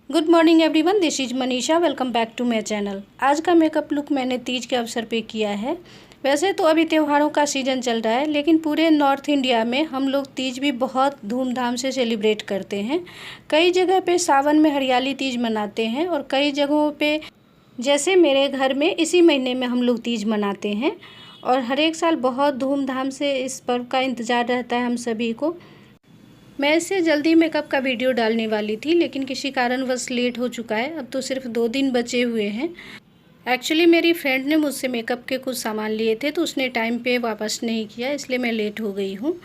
Good morning everyone, this is Manisha. Welcome back to my channel. आज का makeup look मैंने तीज के अवसर पे किया है। वैसे तो अभी त्योहारों का सीज़न चल रहा है, लेकिन पूरे नॉर्थ इंडिया में हम लोग तीज भी बहुत धूमधाम से सेलिब्रेट करते हैं। कई जगह पे सावन में हरियाली तीज मनाते हैं और कई जगहों पे, जैसे मेरे घर में, इसी महीने में हम लोग तीज मनाते हैं। और हर एक साल बहुत धूमधाम से इस पर्व का इंतज़ार रहता है हम सभी को। मैं इससे जल्दी मेकअप का वीडियो डालने वाली थी, लेकिन किसी कारणवश लेट हो चुका है। अब तो सिर्फ 2 दिन बचे हुए हैं। एक्चुअली मेरी फ्रेंड ने मुझसे मेकअप के कुछ सामान लिए थे, तो उसने टाइम पे वापस नहीं किया, इसलिए मैं लेट हो गई हूँ।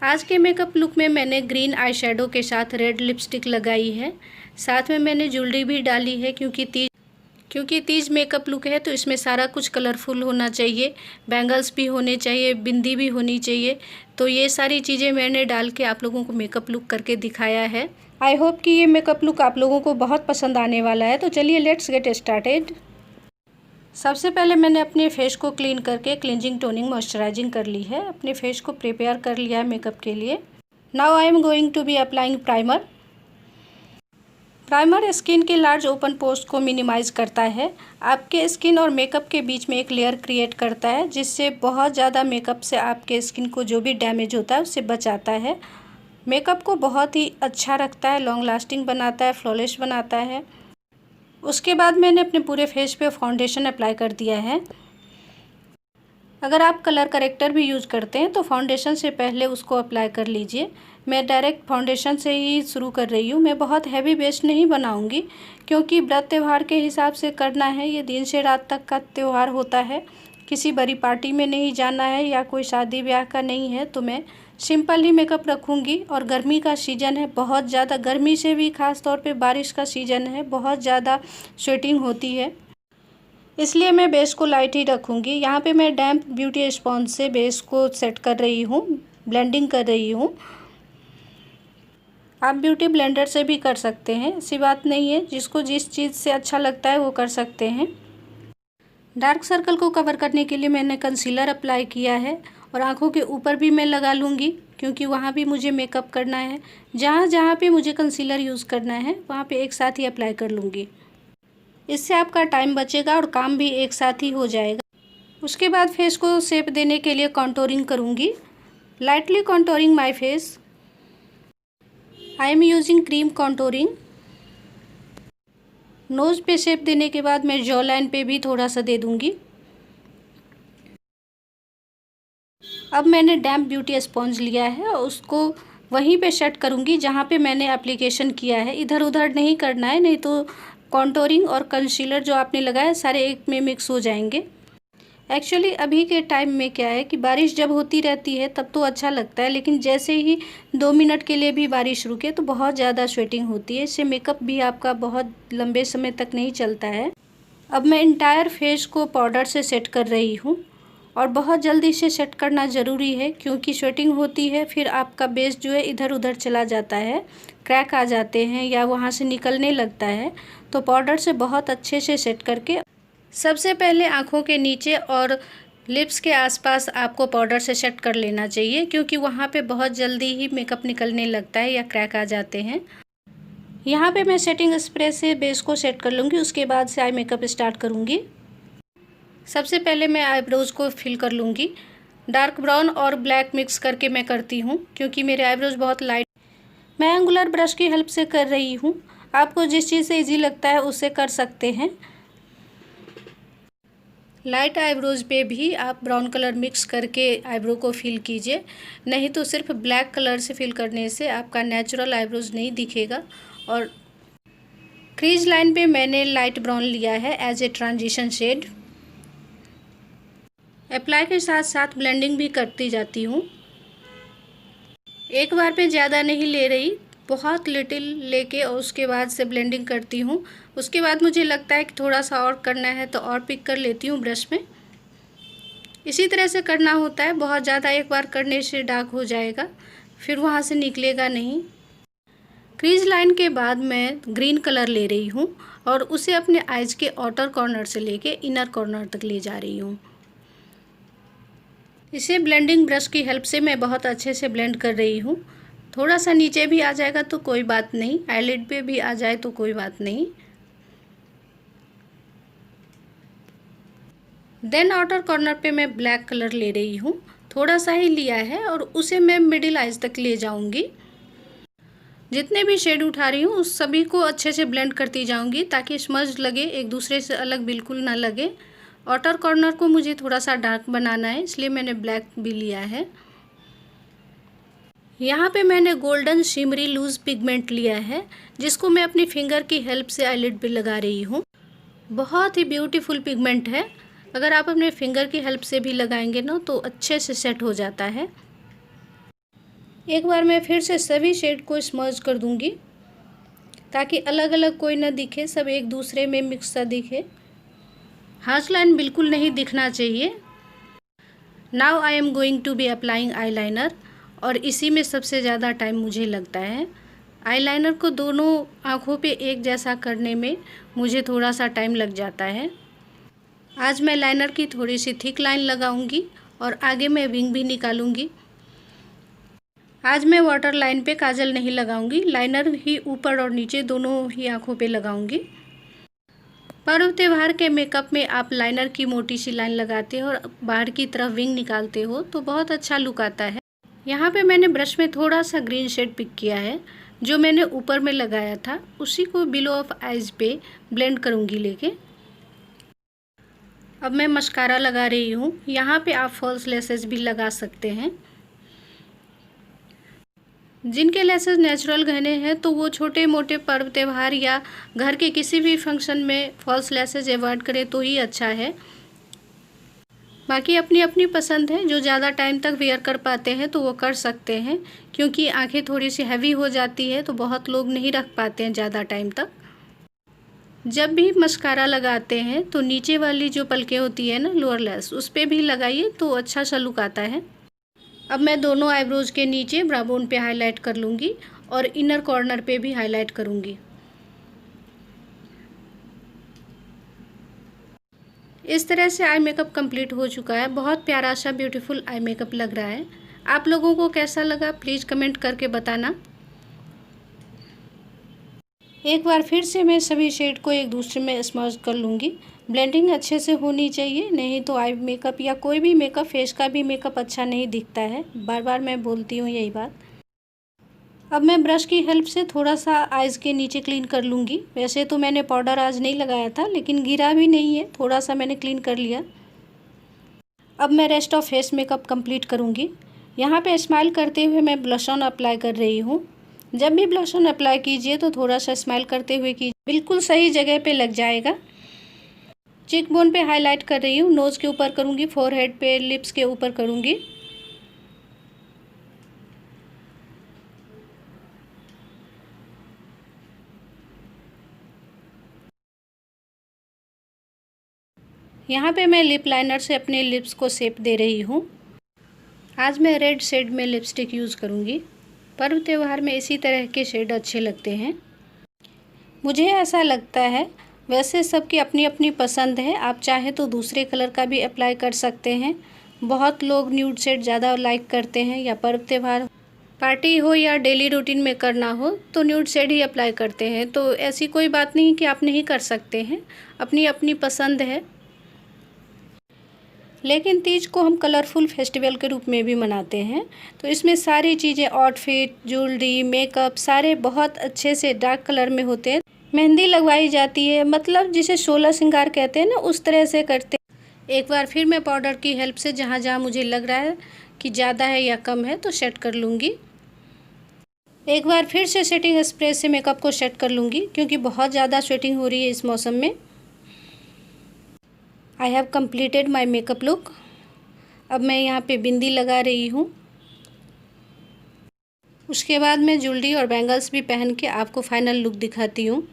आज के मेकअप लुक में मैंने ग्रीन आई शेडो के साथ रेड लिपस्टिक लगाई है। साथ में मैंने ज्वेलरी भी डाली है, क्योंकि तीज मेकअप लुक है तो इसमें सारा कुछ कलरफुल होना चाहिए। बैंगल्स भी होने चाहिए, बिंदी भी होनी चाहिए। तो ये सारी चीज़ें मैंने डाल के आप लोगों को मेकअप लुक करके दिखाया है। आई होप कि ये मेकअप लुक आप लोगों को बहुत पसंद आने वाला है। तो चलिए लेट्स गेट स्टार्टेड। सबसे पहले मैंने अपने फेस को क्लीन करके क्लिनजिंग, टोनिंग, मॉइस्चराइजिंग कर ली है। अपने फेस को प्रिपेयर कर लिया है मेकअप के लिए। Now I am going to be applying primer. Primer skin के लार्ज ओपन पोर्स को मिनिमाइज़ करता है। आपके स्किन और मेकअप के बीच में एक लेयर क्रिएट करता है, जिससे बहुत ज़्यादा मेकअप से आपके स्किन को जो भी डैमेज होता है उससे बचाता है। मेकअप को बहुत ही अच्छा रखता है, लॉन्ग लास्टिंग बनाता है, फ्लॉलेस बनाता है। उसके बाद मैंने अपने पूरे फेस पे फाउंडेशन अप्लाई कर दिया है। अगर आप कलर करेक्टर भी यूज़ करते हैं तो फाउंडेशन से पहले उसको अप्लाई कर लीजिए। मैं डायरेक्ट फाउंडेशन से ही शुरू कर रही हूँ। मैं बहुत हैवी बेस नहीं बनाऊँगी, क्योंकि व्रत त्यौहार के हिसाब से करना है। ये दिन से रात तक का त्यौहार होता है, किसी बड़ी पार्टी में नहीं जाना है या कोई शादी ब्याह का नहीं है, तो मैं सिंपल ही मेकअप रखूँगी। और गर्मी का सीज़न है, बहुत ज़्यादा गर्मी से भी ख़ास तौर पे बारिश का सीज़न है, बहुत ज़्यादा स्वेटिंग होती है, इसलिए मैं बेस को लाइट ही रखूँगी। यहाँ पे मैं डैम्प ब्यूटी स्पॉन्ज से बेस को सेट कर रही हूँ, ब्लेंडिंग कर रही हूँ। आप ब्यूटी ब्लेंडर से भी कर सकते हैं, ऐसी बात नहीं है। जिसको जिस चीज़ से अच्छा लगता है वो कर सकते हैं। डार्क सर्कल को कवर करने के लिए मैंने कंसीलर अप्लाई किया है, और आँखों के ऊपर भी मैं लगा लूँगी, क्योंकि वहाँ भी मुझे मेकअप करना है। जहाँ जहाँ पे मुझे कंसीलर यूज़ करना है वहाँ पे एक साथ ही अप्लाई कर लूँगी। इससे आपका टाइम बचेगा और काम भी एक साथ ही हो जाएगा। उसके बाद फेस को शेप देने के लिए कॉन्टोरिंग करूँगी। Lightly contouring my face. I am using cream contouring. Nose पे शेप देने के बाद मैं जॉ लाइन पे भी थोड़ा सा दे दूँगी। अब मैंने डैम्प ब्यूटी स्पॉन्ज लिया है और उसको वहीं पे सेट करूँगी जहाँ पे मैंने एप्लीकेशन किया है। इधर उधर नहीं करना है, नहीं तो कॉन्टोरिंग और कंसीलर जो आपने लगाया सारे एक में मिक्स हो जाएंगे। एक्चुअली अभी के टाइम में क्या है कि बारिश जब होती रहती है तब तो अच्छा लगता है, लेकिन जैसे ही 2 मिनट के लिए भी बारिश रुके तो बहुत ज़्यादा स्वेटिंग होती है। इससे मेकअप भी आपका बहुत लंबे समय तक नहीं चलता है। अब मैं इंटायर फेस को पाउडर से सेट कर रही हूँ, और बहुत जल्दी से सेट करना ज़रूरी है, क्योंकि स्वेटिंग होती है फिर आपका बेस जो है इधर उधर चला जाता है, क्रैक आ जाते हैं या वहाँ से निकलने लगता है। तो पाउडर से बहुत अच्छे से सेट करके सबसे पहले आँखों के नीचे और लिप्स के आसपास आपको पाउडर से सेट कर लेना चाहिए, क्योंकि वहाँ पे बहुत जल्दी ही मेकअप निकलने लगता है या क्रैक आ जाते हैं। यहाँ पे मैं सेटिंग स्प्रे से बेस को सेट कर लूँगी, उसके बाद से आई मेकअप स्टार्ट करूँगी। सबसे पहले मैं आईब्रोज़ को फिल कर लूँगी। डार्क ब्राउन और ब्लैक मिक्स करके मैं करती हूँ, क्योंकि मेरे आईब्रोज़ बहुत लाइट। मैं एंगुलर ब्रश की हेल्प से कर रही हूँ। आपको जिस चीज़ से ईजी लगता है उससे कर सकते हैं। लाइट आईब्रोज़ पे भी आप ब्राउन कलर मिक्स करके आईब्रो को फिल कीजिए, नहीं तो सिर्फ ब्लैक कलर से फिल करने से आपका नेचुरल आईब्रोज़ नहीं दिखेगा। और क्रीज लाइन पे मैंने लाइट ब्राउन लिया है as a transition shade. Apply के साथ साथ ब्लेंडिंग भी करती जाती हूँ। एक बार पे ज़्यादा नहीं ले रही, बहुत लिटिल लेके और उसके बाद से ब्लेंडिंग करती हूँ। उसके बाद मुझे लगता है कि थोड़ा सा और करना है तो और पिक कर लेती हूँ ब्रश में। इसी तरह से करना होता है, बहुत ज़्यादा एक बार करने से डार्क हो जाएगा, फिर वहाँ से निकलेगा नहीं। क्रीज लाइन के बाद मैं ग्रीन कलर ले रही हूँ और उसे अपने आइज़ के आउटर कॉर्नर से लेके इनर कॉर्नर तक ले जा रही हूँ। इसे ब्लेंडिंग ब्रश की हेल्प से मैं बहुत अच्छे से ब्लेंड कर रही हूँ। थोड़ा सा नीचे भी आ जाएगा तो कोई बात नहीं, आईलिड पे भी आ जाए तो कोई बात नहीं। देन आउटर कॉर्नर पे मैं ब्लैक कलर ले रही हूँ, थोड़ा सा ही लिया है और उसे मैं मिडिल आइज तक ले जाऊँगी। जितने भी शेड उठा रही हूँ उस सभी को अच्छे से ब्लेंड करती जाऊँगी ताकि स्मज लगे, एक दूसरे से अलग बिल्कुल ना लगे। आउटर कॉर्नर को मुझे थोड़ा सा डार्क बनाना है, इसलिए मैंने ब्लैक भी लिया है। यहाँ पे मैंने गोल्डन शिमरी लूज़ पिगमेंट लिया है, जिसको मैं अपनी फिंगर की हेल्प से आईलिड पे लगा रही हूँ। बहुत ही ब्यूटीफुल पिगमेंट है, अगर आप अपने फिंगर की हेल्प से भी लगाएंगे ना तो अच्छे से सेट हो जाता है। एक बार मैं फिर से सभी शेड को स्मर्ज कर दूंगी ताकि अलग अलग कोई ना दिखे, सब एक दूसरे में मिक्स सा दिखे। हार्श लाइन बिल्कुल नहीं दिखना चाहिए। Now I am going to be applying eyeliner, और इसी में सबसे ज़्यादा टाइम मुझे लगता है। आईलाइनर को दोनों आँखों पे एक जैसा करने में मुझे थोड़ा सा टाइम लग जाता है। आज मैं लाइनर की थोड़ी सी थिक लाइन लगाऊंगी और आगे मैं विंग भी निकालूंगी। आज मैं वाटर लाइन पे काजल नहीं लगाऊंगी, लाइनर ही ऊपर और नीचे दोनों ही आँखों पे लगाऊंगी। पर्व त्योहार के मेकअप में आप लाइनर की मोटी सी लाइन लगाते हो और बाहर की तरफ विंग निकालते हो तो बहुत अच्छा लुक आता है। यहाँ पे मैंने ब्रश में थोड़ा सा ग्रीन शेड पिक किया है, जो मैंने ऊपर में लगाया था उसी को बिलो ऑफ आइज पे ब्लेंड करूँगी लेके। अब मैं मस्कारा लगा रही हूँ, यहाँ पे आप फॉल्स लेसेस भी लगा सकते हैं। जिनके लेसेस नेचुरल गहने हैं तो वो छोटे मोटे पर्व त्यौहार या घर के किसी भी फंक्शन में फॉल्स लेसेस अवॉइड करें तो ही अच्छा है। बाकी अपनी अपनी पसंद है, जो ज़्यादा टाइम तक वेयर कर पाते हैं तो वो कर सकते हैं, क्योंकि आंखें थोड़ी सी हैवी हो जाती है तो बहुत लोग नहीं रख पाते हैं ज़्यादा टाइम तक। जब भी मस्कारा लगाते हैं तो नीचे वाली जो पलकें होती है ना लोअर लेस, उस पर भी लगाइए तो अच्छा सा लुक आता है। अब मैं दोनों आईब्रोज के नीचे ब्रा बोन पे हाईलाइट कर लूँगी और इनर कॉर्नर पे भी हाईलाइट करूँगी। इस तरह से आई मेकअप कंप्लीट हो चुका है। बहुत प्यारा सा ब्यूटीफुल आई मेकअप लग रहा है। आप लोगों को कैसा लगा प्लीज़ कमेंट करके बताना। एक बार फिर से मैं सभी शेड को एक दूसरे में स्मर्ज कर लूँगी। ब्लेंडिंग अच्छे से होनी चाहिए, नहीं तो आई मेकअप या कोई भी मेकअप, फेस का भी मेकअप अच्छा नहीं दिखता है। बार बार मैं बोलती हूँ यही बात। अब मैं ब्रश की हेल्प से थोड़ा सा आइज़ के नीचे क्लीन कर लूँगी। वैसे तो मैंने पाउडर आज नहीं लगाया था, लेकिन गिरा भी नहीं है, थोड़ा सा मैंने क्लीन कर लिया। अब मैं rest of face makeup complete करूँगी। यहाँ पे स्माइल करते हुए मैं ब्लश ऑन अप्लाई कर रही हूँ। जब भी ब्लश ऑन अप्लाई कीजिए तो थोड़ा सा स्माइल करते हुए कीजिए, बिल्कुल सही जगह पे लग जाएगा। चिक बोन पे हाईलाइट कर रही हूँ, नोज़ के ऊपर करूँगी, फोरहेड पे, लिप्स के ऊपर करूँगी। यहाँ पे मैं लिप लाइनर से अपने लिप्स को शेप दे रही हूँ। आज मैं रेड शेड में लिपस्टिक यूज़ करूँगी। पर्व त्योहार में इसी तरह के शेड अच्छे लगते हैं, मुझे ऐसा लगता है। वैसे सबकी अपनी अपनी पसंद है, आप चाहे तो दूसरे कलर का भी अप्लाई कर सकते हैं। बहुत लोग न्यूड शेड ज़्यादा लाइक करते हैं, या पर्व त्योहार पार्टी हो या डेली रूटीन में करना हो तो न्यूड शेड ही अप्लाई करते हैं। तो ऐसी कोई बात नहीं कि आप नहीं कर सकते हैं, अपनी अपनी पसंद है। लेकिन तीज को हम कलरफुल फेस्टिवल के रूप में भी मनाते हैं, तो इसमें सारी चीज़ें, आउटफिट, ज्वेलरी, मेकअप सारे बहुत अच्छे से डार्क कलर में होते हैं। मेहंदी लगवाई जाती है, मतलब जिसे 16 श्रृंगार कहते हैं ना, उस तरह से करते हैं। एक बार फिर मैं पाउडर की हेल्प से जहाँ जहाँ मुझे लग रहा है कि ज़्यादा है या कम है तो सेट कर लूँगी। एक बार फिर से सेटिंग स्प्रे से मेकअप को सेट कर लूँगी, क्योंकि बहुत ज़्यादा स्वेटिंग हो रही है इस मौसम में। I have completed my makeup look. अब मैं यहाँ पे बिंदी लगा रही हूँ। उसके बाद मैं ज्वेलरी और बैंगल्स भी पहन के आपको फाइनल लुक दिखाती हूँ।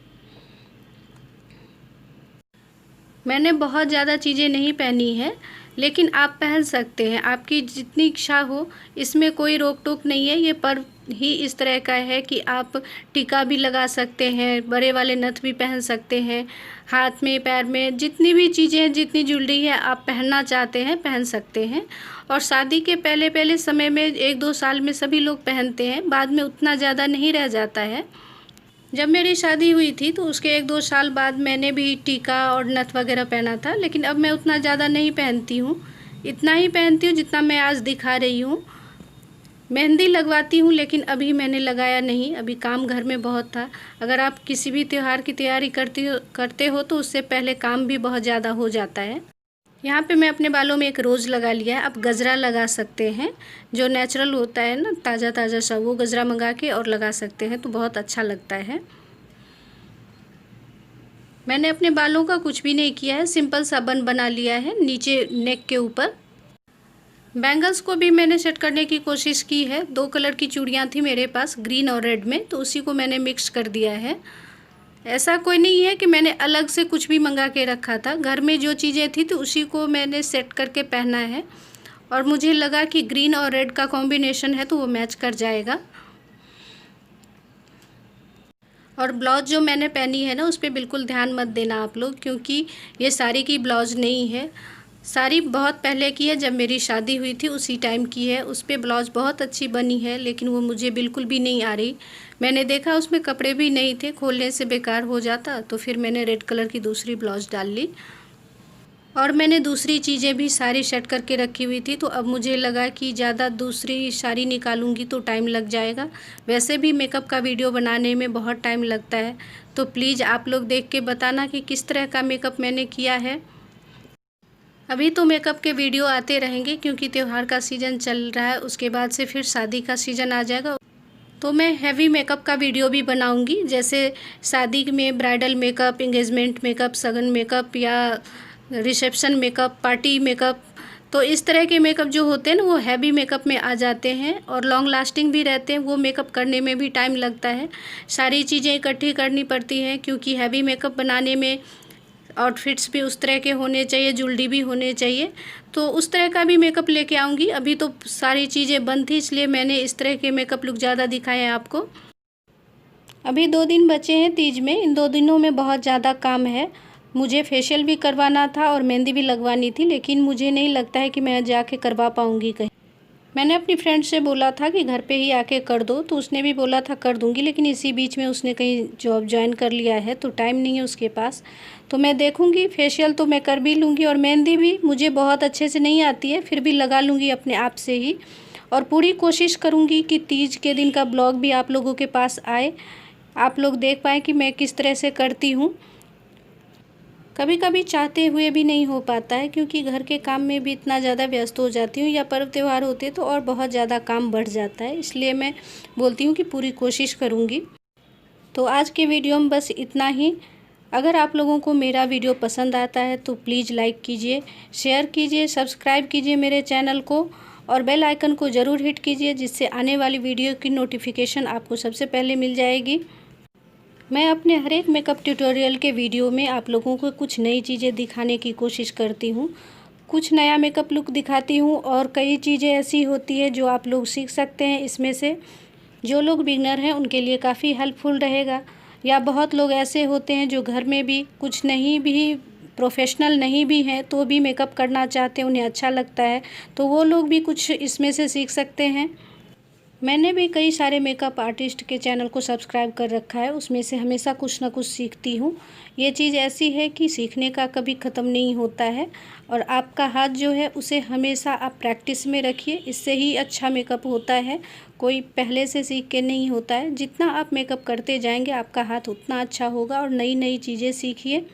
मैंने बहुत ज़्यादा चीज़ें नहीं पहनी है, लेकिन आप पहन सकते हैं, आपकी जितनी इच्छा हो, इसमें कोई रोक टोक नहीं है। ये पर्व ही इस तरह का है कि आप टीका भी लगा सकते हैं, बड़े वाले नथ भी पहन सकते हैं, हाथ में पैर में जितनी भी चीज़ें हैं, जितनी ज्वेलरी है आप पहनना चाहते हैं पहन सकते हैं। और शादी के पहले पहले समय में 1-2 साल में सभी लोग पहनते हैं, बाद में उतना ज़्यादा नहीं रह जाता है। जब मेरी शादी हुई थी तो उसके 1-2 साल बाद मैंने भी टीका और नथ वगैरह पहना था, लेकिन अब मैं उतना ज़्यादा नहीं पहनती हूँ, इतना ही पहनती हूँ जितना मैं आज दिखा रही हूँ। मेहंदी लगवाती हूँ लेकिन अभी मैंने लगाया नहीं, अभी काम घर में बहुत था। अगर आप किसी भी त्यौहार की तैयारी करते हो तो उससे पहले काम भी बहुत ज़्यादा हो जाता है। यहाँ पे मैं अपने बालों में एक रोज़ लगा लिया है। आप गजरा लगा सकते हैं, जो नेचुरल होता है ना, ताज़ा ताज़ा सा, वो गजरा मंगा के और लगा सकते हैं तो बहुत अच्छा लगता है। मैंने अपने बालों का कुछ भी नहीं किया है, सिंपल सा बन बना लिया है नीचे नेक के ऊपर। बैंगल्स को भी मैंने सेट करने की कोशिश की है। 2 कलर की चूड़ियाँ थी मेरे पास, ग्रीन और रेड में, तो उसी को मैंने मिक्स कर दिया है। ऐसा कोई नहीं है कि मैंने अलग से कुछ भी मंगा के रखा था, घर में जो चीज़ें थी तो उसी को मैंने सेट करके पहना है। और मुझे लगा कि ग्रीन और रेड का कॉम्बिनेशन है तो वो मैच कर जाएगा। और ब्लाउज़ जो मैंने पहनी है ना, उस पर बिल्कुल ध्यान मत देना आप लोग, क्योंकि ये साड़ी की ब्लाउज़ नहीं है। साड़ी बहुत पहले की है, जब मेरी शादी हुई थी उसी टाइम की है। उस पर ब्लाउज़ बहुत अच्छी बनी है, लेकिन वो मुझे बिल्कुल भी नहीं आ रही। मैंने देखा उसमें कपड़े भी नहीं थे, खोलने से बेकार हो जाता, तो फिर मैंने रेड कलर की दूसरी ब्लाउज़ डाल ली। और मैंने दूसरी चीज़ें भी सारी सेट करके रखी हुई थी, तो अब मुझे लगा कि ज़्यादा दूसरी साड़ी निकालूंगी तो टाइम लग जाएगा। वैसे भी मेकअप का वीडियो बनाने में बहुत टाइम लगता है, तो प्लीज़ आप लोग देख के बताना कि किस तरह का मेकअप मैंने किया है। अभी तो मेकअप के वीडियो आते रहेंगे क्योंकि त्यौहार का सीज़न चल रहा है, उसके बाद से फिर शादी का सीज़न आ जाएगा, तो मैं हैवी मेकअप का वीडियो भी बनाऊंगी। जैसे शादी में ब्राइडल मेकअप, एंगेजमेंट मेकअप, सगन मेकअप या रिसेप्शन मेकअप, पार्टी मेकअप, तो इस तरह के मेकअप जो होते हैं ना, वो हैवी मेकअप में आ जाते हैं और लॉन्ग लास्टिंग भी रहते हैं। वो मेकअप करने में भी टाइम लगता है, सारी चीज़ें इकट्ठी करनी पड़ती हैं, क्योंकि हैवी मेकअप बनाने में आउटफिट्स भी उस तरह के होने चाहिए, ज्वेलरी भी होने चाहिए, तो उस तरह का भी मेकअप लेके आऊँगी। अभी तो सारी चीज़ें बंद थी, इसलिए मैंने इस तरह के मेकअप लुक ज़्यादा दिखाए हैं आपको। अभी 2 दिन बचे हैं तीज में, इन 2 दिनों में बहुत ज़्यादा काम है। मुझे फेशियल भी करवाना था और मेहंदी भी लगवानी थी, लेकिन मुझे नहीं लगता है कि मैं जाके करवा पाऊँगी कहीं। मैंने अपनी फ्रेंड से बोला था कि घर पे ही आके कर दो, तो उसने भी बोला था कर दूंगी, लेकिन इसी बीच में उसने कहीं जॉब ज्वाइन कर लिया है, तो टाइम नहीं है उसके पास। तो मैं देखूंगी, फेशियल तो मैं कर भी लूँगी और मेहंदी भी मुझे बहुत अच्छे से नहीं आती है, फिर भी लगा लूँगी अपने आप से ही। और पूरी कोशिश करूँगी कि तीज के दिन का ब्लॉग भी आप लोगों के पास आए, आप लोग देख पाएँ कि मैं किस तरह से करती हूँ। कभी कभी चाहते हुए भी नहीं हो पाता है, क्योंकि घर के काम में भी इतना ज़्यादा व्यस्त हो जाती हूँ, या पर्व त्यौहार होते तो और बहुत ज़्यादा काम बढ़ जाता है, इसलिए मैं बोलती हूँ कि पूरी कोशिश करूँगी। तो आज के वीडियो में बस इतना ही। अगर आप लोगों को मेरा वीडियो पसंद आता है तो प्लीज़ लाइक कीजिए, शेयर कीजिए, सब्सक्राइब कीजिए मेरे चैनल को, और बेल आइकन को ज़रूर हिट कीजिए, जिससे आने वाली वीडियो की नोटिफिकेशन आपको सबसे पहले मिल जाएगी। मैं अपने हर एक मेकअप ट्यूटोरियल के वीडियो में आप लोगों को कुछ नई चीज़ें दिखाने की कोशिश करती हूँ, कुछ नया मेकअप लुक दिखाती हूँ, और कई चीज़ें ऐसी होती है जो आप लोग सीख सकते हैं इसमें से। जो लोग बिगनर हैं उनके लिए काफ़ी हेल्पफुल रहेगा, या बहुत लोग ऐसे होते हैं जो घर में भी कुछ नहीं भी प्रोफेशनल नहीं भी हैं तो भी मेकअप करना चाहते हैं, उन्हें अच्छा लगता है, तो वो लोग भी कुछ इसमें से सीख सकते हैं। मैंने भी कई सारे मेकअप आर्टिस्ट के चैनल को सब्सक्राइब कर रखा है, उसमें से हमेशा कुछ ना कुछ सीखती हूँ। ये चीज़ ऐसी है कि सीखने का कभी ख़त्म नहीं होता है, और आपका हाथ जो है उसे हमेशा आप प्रैक्टिस में रखिए, इससे ही अच्छा मेकअप होता है। कोई पहले से सीख के नहीं होता है, जितना आप मेकअप करते जाएंगे आपका हाथ उतना अच्छा होगा, और नई नई चीज़ें सीखिए।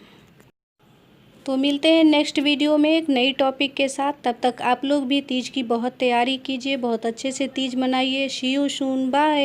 तो मिलते हैं नेक्स्ट वीडियो में एक नई टॉपिक के साथ। तब तक आप लोग भी तीज की बहुत तैयारी कीजिए, बहुत अच्छे से तीज मनाइए। सी यू सून, बाय।